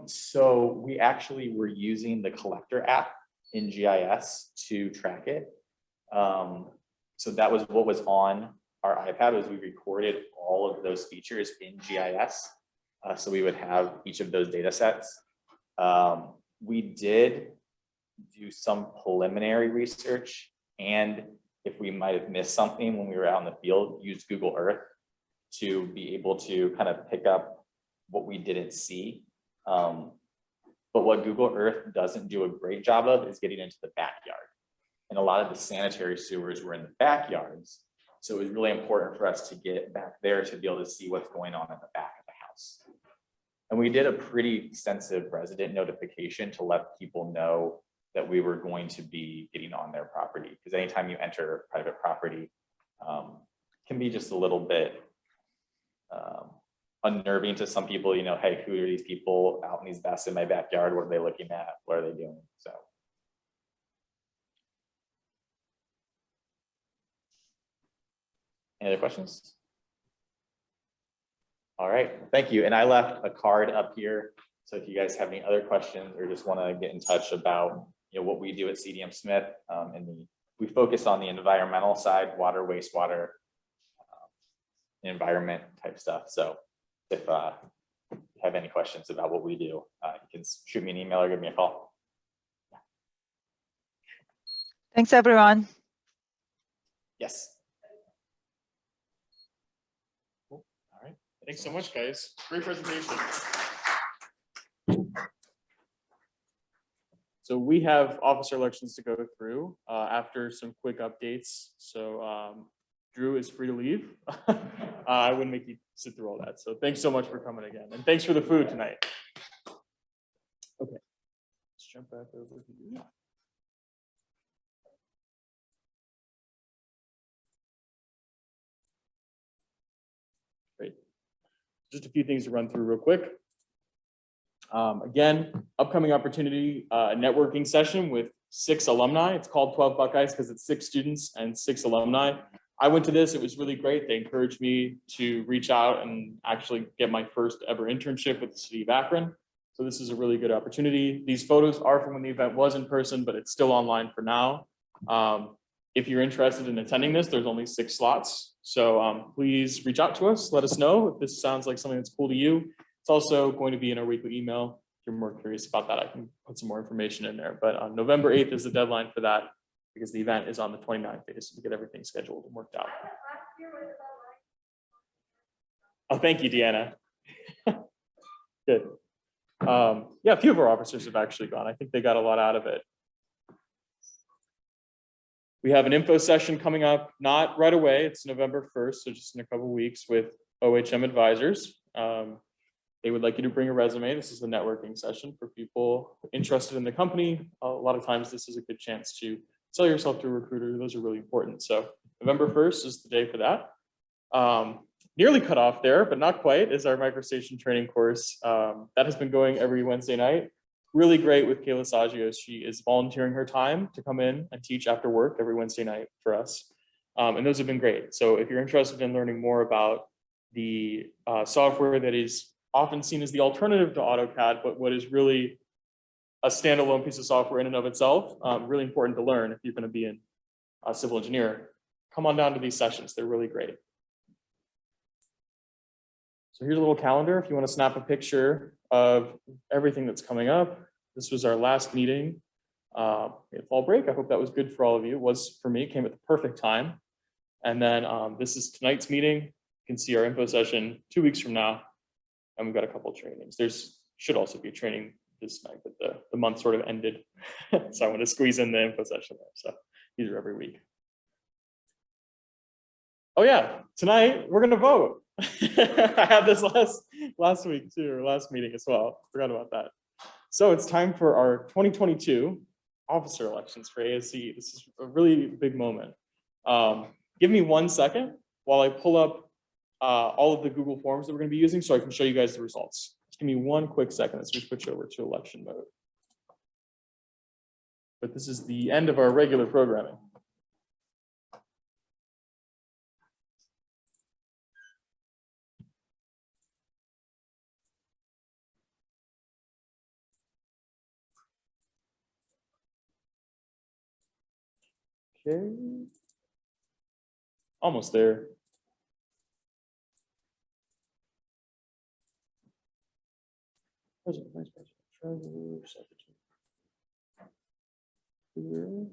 [SPEAKER 2] So we actually were using the collector app in GIS to track it. So that was what was on our iPad, was we recorded all of those features in GIS. So we would have each of those data sets. We did do some preliminary research, and if we might have missed something when we were out in the field, used Google Earth to be able to kind of pick up what we didn't see. But what Google Earth doesn't do a great job of is getting into the backyard. and a lot of the sanitary sewers were in the backyards. So it was really important for us to get back there to be able to see what's going on in the back of the house. And we did a pretty extensive resident notification to let people know that we were going to be getting on their property. Because anytime you enter private property, can be just a little bit unnerving to some people, you know, hey, who are these people out in these vests in my backyard? What are they looking at? What are they doing? So. Any other questions? All right, thank you. And I left a card up here. So if you guys have any other questions or just want to get in touch about, you know, what we do at CDM Smith, we focus on the environmental side, water, wastewater, environment type stuff. So if you have any questions about what we do, you can shoot me an email or give me a call.
[SPEAKER 3] Thanks, everyone.
[SPEAKER 2] Yes.
[SPEAKER 1] Cool. All right. Thanks so much, guys. Great presentation. So we have officer elections to go through after some quick updates. So Drew is free to leave. I wouldn't make you sit through all that. So thanks so much for coming again. And thanks for the food tonight. Okay, let's jump back over here. Great. Just a few things to run through real quick. Again, upcoming opportunity, networking session with 6 alumni. It's called 12 Buckeyes because it's 6 students and 6 alumni. I went to this, it was really great. They encouraged me to reach out and actually get my first ever internship with the city of Akron. So this is a really good opportunity. These photos are from when the event was in person, but it's still online for now. If you're interested in attending this, there's only 6 slots. So please reach out to us, let us know if this sounds like something that's cool to you. It's also going to be in our weekly email. If you're more curious about that, I can put some more information in there. But on November 8th is the deadline for that because the event is on the 29th just to get everything scheduled and worked out. Oh, thank you, Deanna. Good. Yeah, a few of our officers have actually gone. I think they got a lot out of it. We have an info session coming up, not right away. It's November 1st, so just in a couple of weeks with OHM advisors. They would like you to bring a resume. This is the networking session for people interested in the company. A lot of times this is a good chance to sell yourself to a recruiter. Those are really important. So November 1st is the day for that. Nearly cut off there, but not quite, is our microstation training course. That has been going every Wednesday night. Really great with Kayla Saggio. She is volunteering her time to come in and teach after work every Wednesday night for us. And those have been great. So if you're interested in learning more about the software that is often seen as the alternative to AutoCAD, but what is really a standalone piece of software in and of itself, really important to learn if you're going to be a civil engineer. Come on down to these sessions. They're really great. So here's a little calendar if you want to snap a picture of everything that's coming up. This was our last meeting. We had fall break. I hope that was good for all of you. It was for me. It came at the perfect time. And then this is tonight's meeting. You can see our info session 2 weeks from now. And we've got a couple of trainings. There's should also be a training this night, but the month sort of ended. So I want to squeeze in the info session there. So these are every week. Oh yeah, tonight we're gonna vote. I had this last week too, or last meeting as well. Forgot about that. So it's time for our 2022 officer elections for ASCE. This is a really big moment. Give me 1 second while I pull up all of the Google Forms that we're going to be using so I can show you guys the results. Just give me 1 quick second as we switch over to election mode. But this is the end of our regular programming. Okay. Almost there. President, Vice President, Treasurer, Secretary. Here.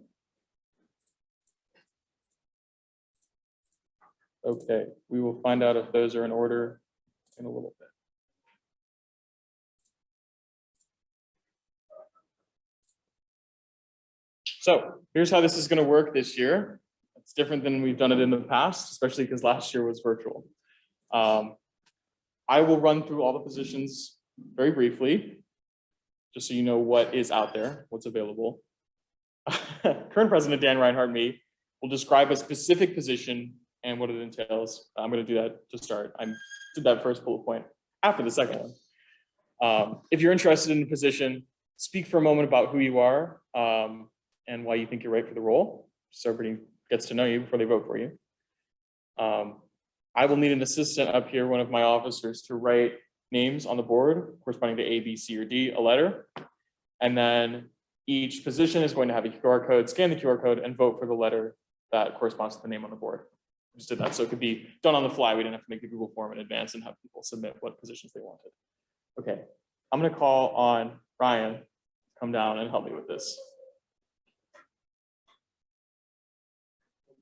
[SPEAKER 1] Okay, we will find out if those are in order in a little bit. So here's how this is going to work this year. It's different than we've done it in the past, especially because last year was virtual. I will run through all the positions very briefly, just so you know what is out there, what's available. Current President Dan Reinhardt, me, will describe a specific position and what it entails. I'm going to do that to start. I did that first bullet point after the second one. If you're interested in the position, speak for a moment about who you are and why you think you're right for the role, so everybody gets to know you before they vote for you. I will need an assistant up here, one of my officers, to write names on the board corresponding to A, B, C, or D, a letter. And then each position is going to have a QR code, scan the QR code, and vote for the letter that corresponds to the name on the board. I just did that, so it could be done on the fly. We didn't have to make the Google form in advance and have people submit what positions they wanted. Okay, I'm gonna call on Ryan to come down and help me with this.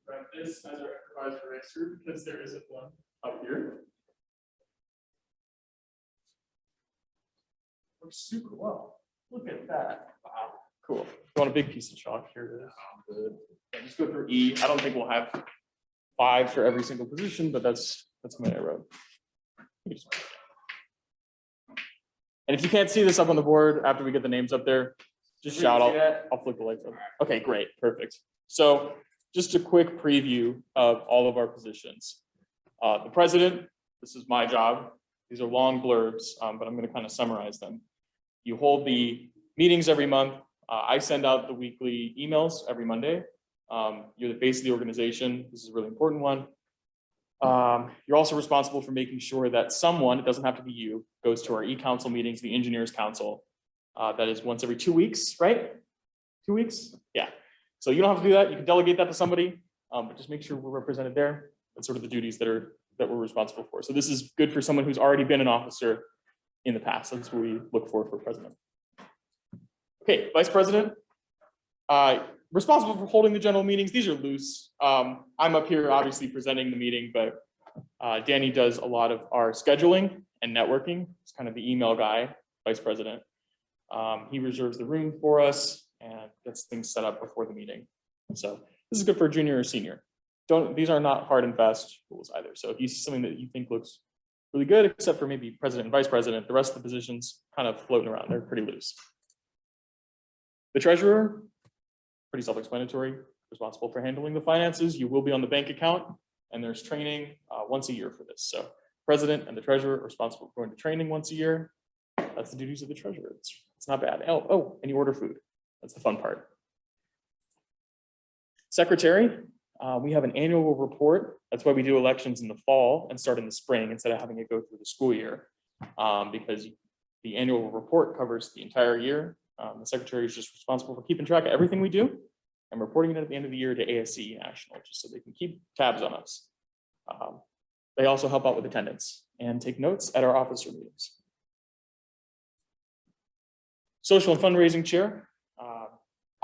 [SPEAKER 1] Grab this as our improvised eraser because there isn't one up here. Works super well. Look at that. Wow, cool. You want a big piece of chalk? Here it is. Good. Yeah, just go through E. I don't think we'll have 5 for every single position, but that's what I wrote. And if you can't see this up on the board after we get the names up there, just shout. I'll flick the lights up. Okay, great, perfect. So just a quick preview of all of our positions. The president, this is my job. These are long blurbs, but I'm going to kind of summarize them. You hold the meetings every month. I send out the weekly emails every Monday. You're the face of the organization. This is a really important one. You're also responsible for making sure that someone, it doesn't have to be you, goes to our e-council meetings, the engineers council. That is once every 2 weeks, right? 2 weeks? Yeah. So you don't have to do that. You can delegate that to somebody, but just make sure we're represented there. That's sort of the duties that we're responsible for. So this is good for someone who's already been an officer in the past. That's what we look for president. Okay, vice president. Responsible for holding the general meetings. These are loose. I'm up here obviously presenting the meeting, but Danny does a lot of our scheduling and networking. He's kind of the email guy, vice president. He reserves the room for us and gets things set up before the meeting. So this is good for junior or senior. These are not hard and fast rules either. So if you see something that you think looks really good, except for maybe president and vice president, the rest of the positions kind of floating around. They're pretty loose. The treasurer, pretty self-explanatory, responsible for handling the finances. You will be on the bank account, and there's training once a year for this. So president and the treasurer are responsible for going to training once a year. That's the duties of the treasurer. It's not bad. Oh, and you order food. That's the fun part. Secretary, we have an annual report. That's why we do elections in the fall and start in the spring instead of having it go through the school year, because the annual report covers the entire year. The secretary is just responsible for keeping track of everything we do and reporting it at the end of the year to ASCE National, just so they can keep tabs on us. They also help out with attendance and take notes at our officer meetings. Social and fundraising chair.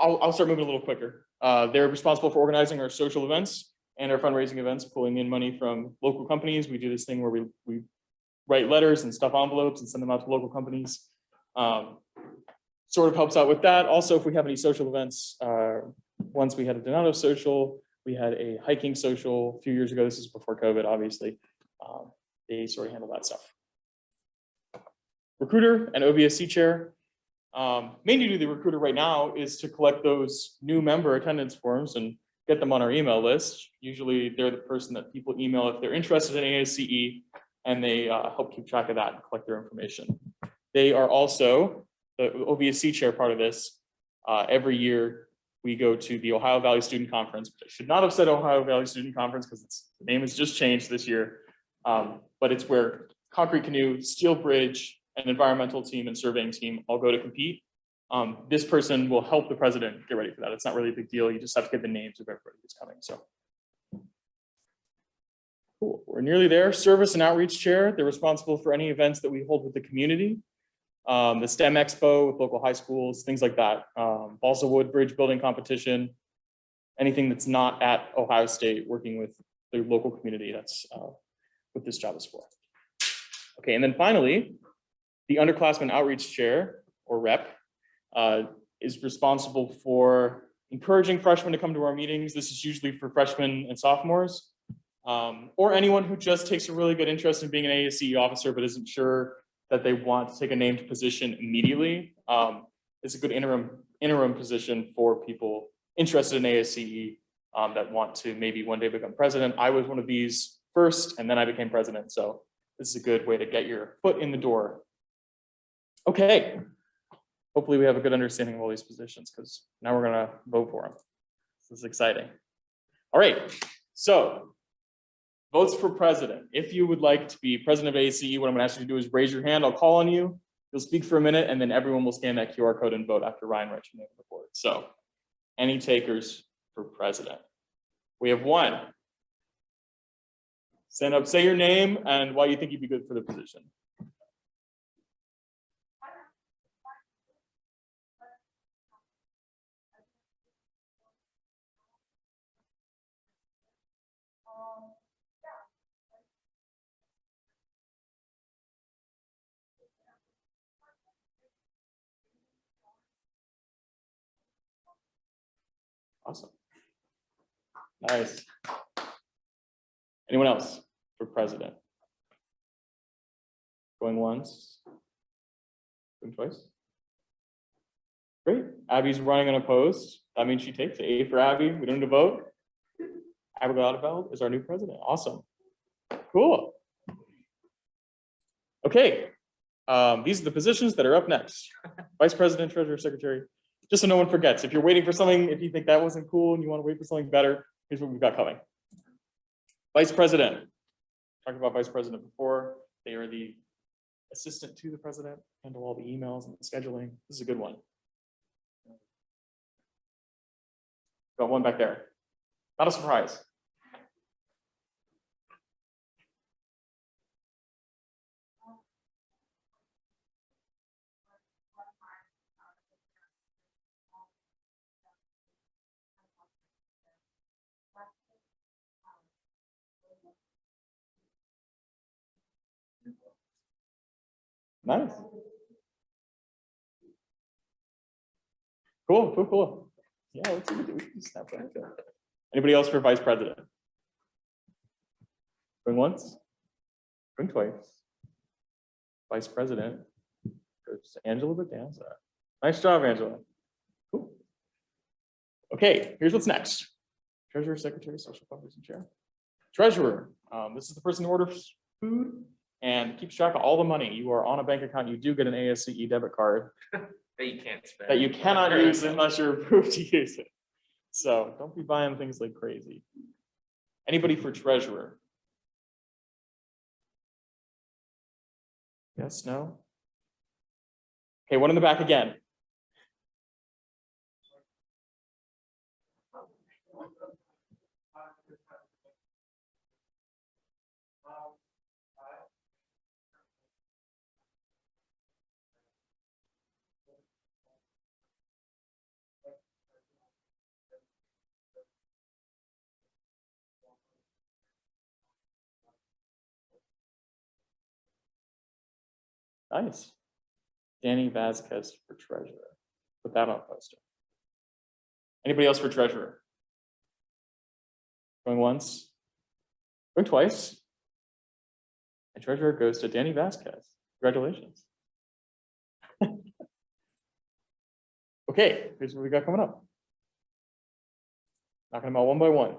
[SPEAKER 1] I'll start moving a little quicker. They're responsible for organizing our social events and our fundraising events, pulling in money from local companies. We do this thing where we write letters and stuff envelopes and send them out to local companies. Sort of helps out with that. Also, if we have any social events, once we had a Donato social, we had a hiking social a few years ago. This is before COVID, obviously. They sort of handle that stuff. Recruiter and OVSC chair. Main duty of the recruiter right now is to collect those new member attendance forms and get them on our email list. Usually they're the person that people email if they're interested in ASCE, and they help keep track of that and collect their information. They are also the OVSC chair part of this. Every year we go to the Ohio Valley Student Conference, which I should not have said Ohio Valley Student Conference because the name has just changed this year. But it's where Concrete Canoe, Steel Bridge, an environmental team and surveying team all go to compete. This person will help the president get ready for that. It's not really a big deal. You just have to get the names of everybody who's coming. So cool. We're nearly there. Service and outreach chair. They're responsible for any events that we hold with the community. The STEM Expo with local high schools, things like that. Balsa Wood Bridge building competition. Anything that's not at Ohio State, working with the local community. That's what this job is for. Okay, and then finally, the underclassmen outreach chair, or rep, is responsible for encouraging freshmen to come to our meetings. This is usually for freshmen and sophomores, or anyone who just takes a really good interest in being an ASCE officer but isn't sure that they want to take a named position immediately. It's a good interim position for people interested in ASCE that want to maybe one day become president. I was one of these first, and then I became president. So this is a good way to get your foot in the door. Okay. Hopefully we have a good understanding of all these positions, because now we're gonna vote for them. This is exciting. All right, so votes for president. If you would like to be president of ASCE, what I'm gonna ask you to do is raise your hand. I'll call on you. You'll speak for a minute, and then everyone will scan that QR code and vote after Ryan writes your name on the board. So any takers for president? We have one. Stand up, say your name and why you think you'd be good for the position. Awesome. Nice. Anyone else for president? Going once? Going twice? Great. Abby's running unopposed. That means she takes it. A for Abby. We don't need to vote. Abby Gladfeld is our new president. Awesome. Cool. Okay. These are the positions that are up next. Vice President, Treasurer, Secretary. Just so no one forgets, if you're waiting for something, if you think that wasn't cool and you want to wait for something better, here's what we've got coming. Vice President. Talked about Vice President before. They are the assistant to the president, handle all the emails and the scheduling. This is a good one. Got one back there. Not a surprise. Nice. Cool. Yeah, let's see what we can snap back. Anybody else for vice president? Going once? Going twice. Vice president goes to Angela Bedanza. Nice job, Angela. Cool. Okay, here's what's next. Treasurer, Secretary, Social Funds, and Chair. Treasurer, this is the person who orders food and keeps track of all the money. You are on a bank account. You do get an ASCE debit card
[SPEAKER 4] that you can't spend.
[SPEAKER 1] that you cannot use unless you're approved to use it. So don't be buying things like crazy. Anybody for treasurer? Yes, no? Okay, one in the back again. Nice. Danny Vasquez for treasurer. Put that on a poster. Anybody else for treasurer? Going once? Going twice? And treasurer goes to Danny Vasquez. Congratulations. Okay, here's what we got coming up. Knocking them out one by one.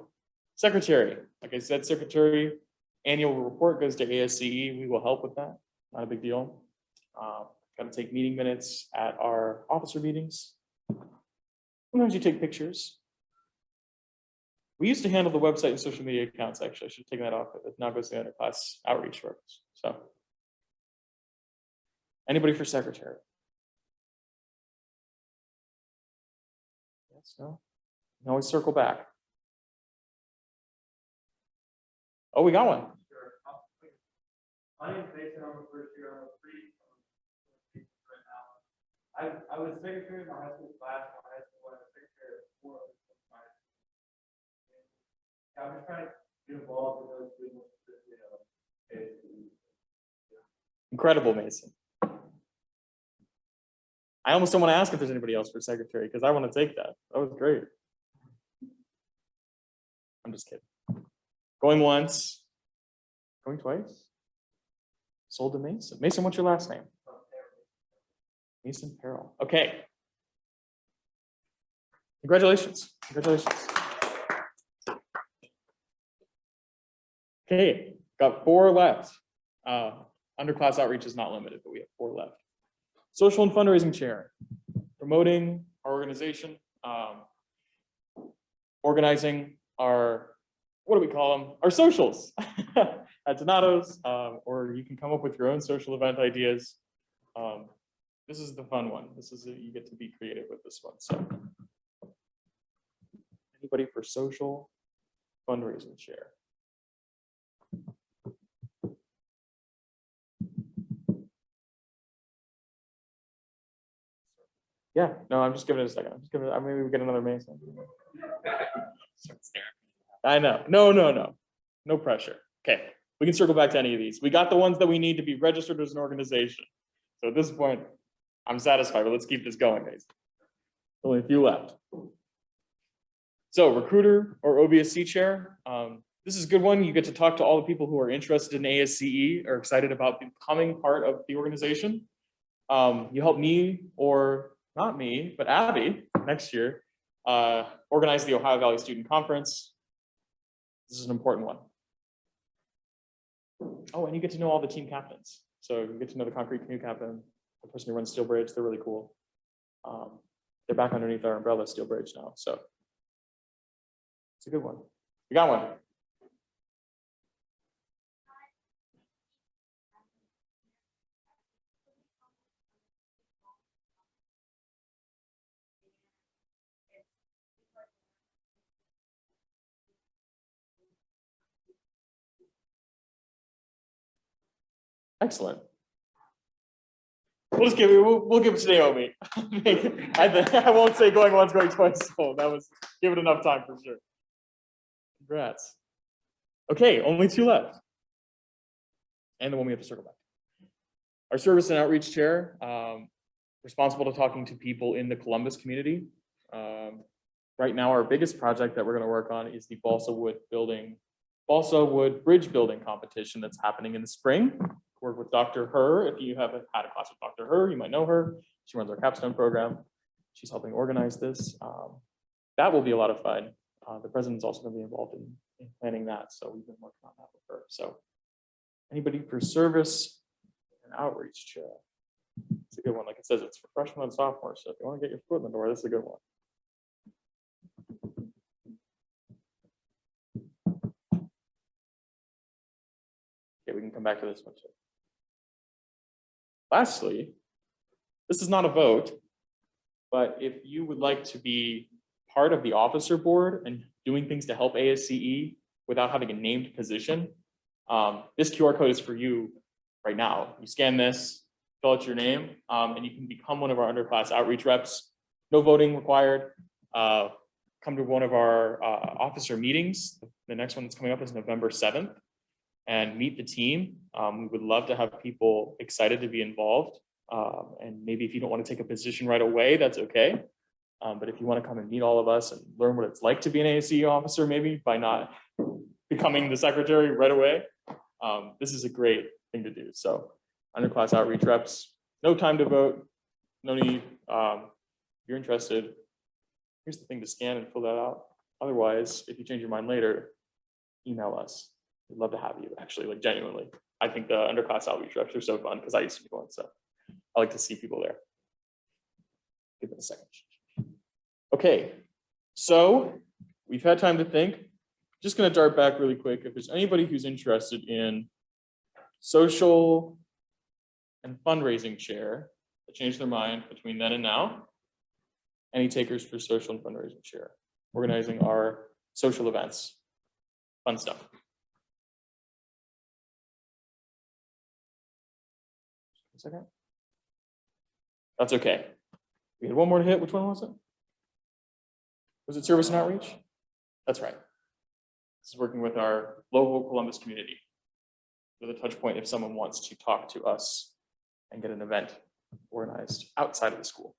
[SPEAKER 1] Secretary, like I said, secretary annual report goes to ASCE. We will help with that. Not a big deal. Got to take meeting minutes at our officer meetings. Sometimes you take pictures. We used to handle the website and social media accounts. Actually, I should have taken that off. It now goes to the underclass outreach works. So, anybody for secretary? Yes, no. You can always circle back. Oh, we got one.
[SPEAKER 5] Sure. My name is Mason. I'm a first year. I'm a free right now. I was secretary of my high school class. My high school, I was secretary of 4 of my. I'm just trying to get involved with those students.
[SPEAKER 1] Incredible, Mason. I almost don't want to ask if there's anybody else for secretary because I want to take that. That was great. I'm just kidding. Going once, going twice. Sold to Mason. Mason, what's your last name? Mason Perrell. Okay. Congratulations. Congratulations. Okay, got 4 left. Underclass outreach is not limited, but we have 4 left. Social and fundraising chair, promoting our organization, organizing our, what do we call them? Our socials at Donatos, or you can come up with your own social event ideas. This is the fun one. This is you get to be creative with this one. So, anybody for social fundraising chair? Yeah, no, I'm just giving it a second. I'm just giving it, maybe we get another Mason. I know. No pressure. Okay, we can circle back to any of these. We got the ones that we need to be registered as an organization. So at this point, I'm satisfied, but let's keep this going, guys. Only a few left. So recruiter or OBSC chair. This is a good one. You get to talk to all the people who are interested in ASCE or excited about becoming part of the organization. You help me, or not me, but Abby next year, organize the Ohio Valley Student Conference. This is an important one. Oh, and you get to know all the team captains. So you get to know the concrete canoe captain, the person who runs Steel Bridge. They're really cool. They're back underneath our umbrella, Steel Bridge now. So it's a good one. We got one. Excellent. We'll just give it. We'll give it to Naomi. I won't say going once, going twice. So that was give it enough time for sure. Congrats. Okay, only 2 left, and the one we have to circle back. Our service and outreach chair, responsible to talking to people in the Columbus community. Right now, our biggest project that we're going to work on is the Balsa Wood Bridge building competition that's happening in the spring. Work with Dr. Herr. If you haven't had a class with Dr. Herr, you might know her. She runs our capstone program. She's helping organize this. That will be a lot of fun. The president's also going to be involved in planning that. So we've been working on that with her. So anybody for service and outreach chair. It's a good one. Like it says, it's for freshmen and sophomores. So if you want to get your foot in the door, this is a good one. Okay, we can come back to this one too. Lastly, this is not a vote, but if you would like to be part of the officer board and doing things to help ASCE without having a named position, this QR code is for you right now. You scan this, fill out your name, and you can become one of our underclass outreach reps. No voting required. Come to one of our officer meetings. The next one that's coming up is November 7th. And meet the team. We would love to have people excited to be involved. And maybe if you don't want to take a position right away, that's okay. But if you want to come and meet all of us and learn what it's like to be an ASCE officer, maybe by not becoming the secretary right away, this is a great thing to do. So underclass outreach reps, no time to vote, no need. If you're interested, here's the thing to scan and fill that out. Otherwise, if you change your mind later, email us. We'd love to have you, actually, like genuinely. I think the underclass outreach reps are so fun because I used to be one, so I like to see people there. Give it a second. Okay, so we've had time to think. Just going to dart back really quick. If there's anybody who's interested in social and fundraising chair that changed their mind between then and now, any takers for social and fundraising chair, organizing our social events, fun stuff. A second. That's okay. We had one more to hit. Which one was it? Was it service and outreach? That's right. This is working with our local Columbus community with a touch point if someone wants to talk to us and get an event organized outside of the school.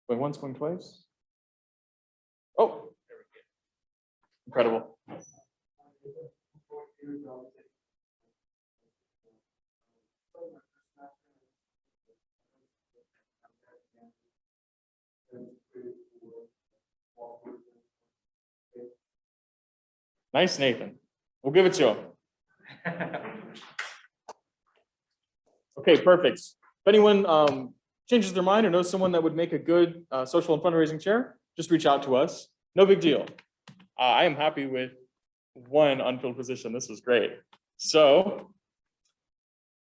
[SPEAKER 1] Going once, going twice. Oh, there we go. Incredible. Nice, Nathan. We'll give it to him. Okay, perfect. If anyone changes their mind or knows someone that would make a good social and fundraising chair, just reach out to us. No big deal. I am happy with one unfilled position. This was great. So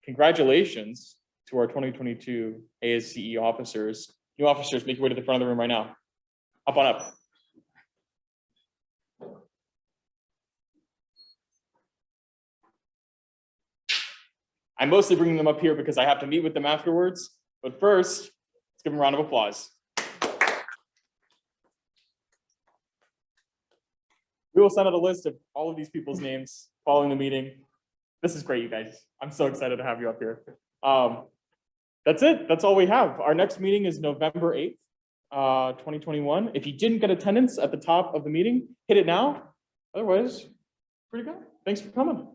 [SPEAKER 1] congratulations to our 2022 ASCE officers. New officers, make your way to the front of the room right now. Up on up. I'm mostly bringing them up here because I have to meet with them afterwards. But first, let's give them a round of applause. We will send out a list of all of these people's names following the meeting. This is great, you guys. I'm so excited to have you up here. That's it. That's all we have. Our next meeting is November 8th, 2021. If you didn't get attendance at the top of the meeting, hit it now. Otherwise, pretty good. Thanks for coming.